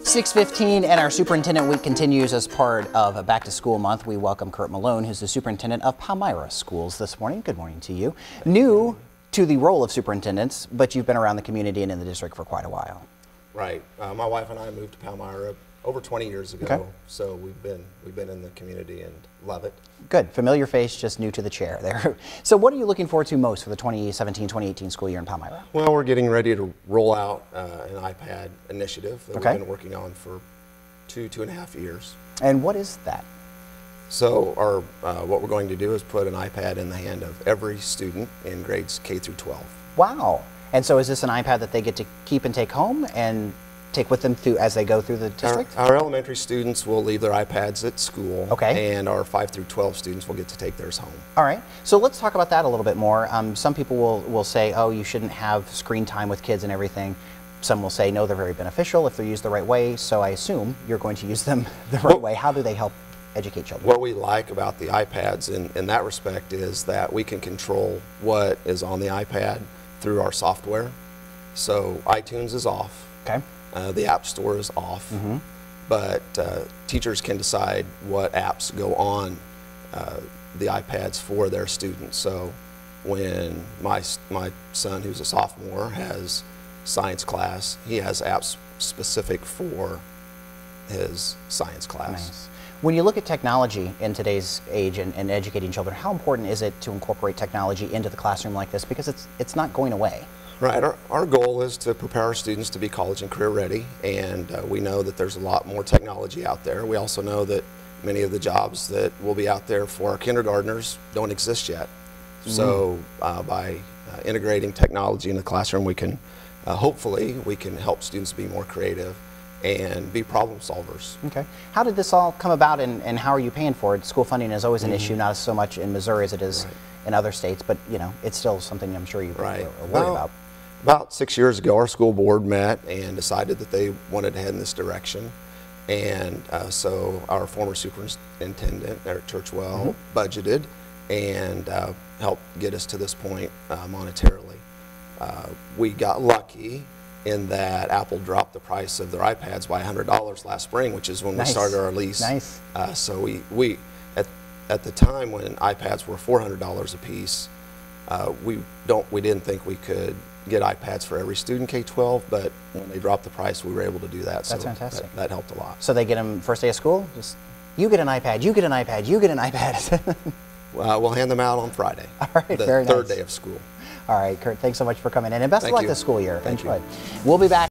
6:15 and our Superintendent Week continues as part of a Back to School Month. We welcome Kirt Malone, who's the Superintendent of Palmyra Schools this morning. Good morning to you. New to the role of Superintendents, but you've been around the community and in the district for quite a while. Right. My wife and I moved to Palmyra over 20 years ago, okay. So we've been in the community and love it. Good. Familiar face, just new to the chair there. So what are you looking forward to most for the 2017-2018 school year in Palmyra? Well, we're getting ready to roll out an iPad initiative that okay. we've been working on for two and a half years. And what is that? So what we're going to do is put an iPad in the hand of every student in grades K through 12. Wow. And so is this an iPad that they get to keep and take home and take with them through as they go through the district? Our elementary students will leave their iPads at school, okay. And our 5 through 12 students will get to take theirs home. All right, so let's talk about that a little bit more. Some people will say, oh, you shouldn't have screen time with kids and everything. Some will say, no, they're very beneficial if they're used the right way, so I assume you're going to use them the right way. How do they help educate children? What we like about the iPads in that respect is that we can control what is on the iPad through our software. So iTunes is off. Okay. The App Store is off, but teachers can decide what apps go on the iPads for their students. So when my son, who's a sophomore, has science class, he has apps specific for his science class. Nice. When you look at technology in today's age and educating children, how important is it to incorporate technology into the classroom like this? Because it's not going away. Right. Our goal is to prepare our students to be college and career ready, and we know that there's a lot more technology out there. We also know that many of the jobs that will be out there for our kindergartners don't exist yet. So by integrating technology in the classroom, we can hopefully we can help students be more creative and be problem solvers. Okay. How did this all come about, and how are you paying for it? School funding is always an issue, not so much in Missouri as it is in other states, but you know, it's still something I'm sure you are worried about. About 6 years ago, our school board met and decided that they wanted to head in this direction. And so our former superintendent, Eric Churchwell, budgeted and helped get us to this point monetarily. We got lucky in that Apple dropped the price of their iPads by $100 last spring, which is when we started our lease. Nice. So we at the time when iPads were $400 a piece, we didn't think we could get iPads for every student K-12, but when they dropped the price, we were able to do that. That's fantastic. That helped a lot. So they get them first day of school? Just, you get an iPad, you get an iPad, you get an iPad. We'll hand them out on Friday, all right, the very third nice. day of school. All right, Kirt, thanks so much for coming in, and best of luck this school year. Thank you. We'll be back.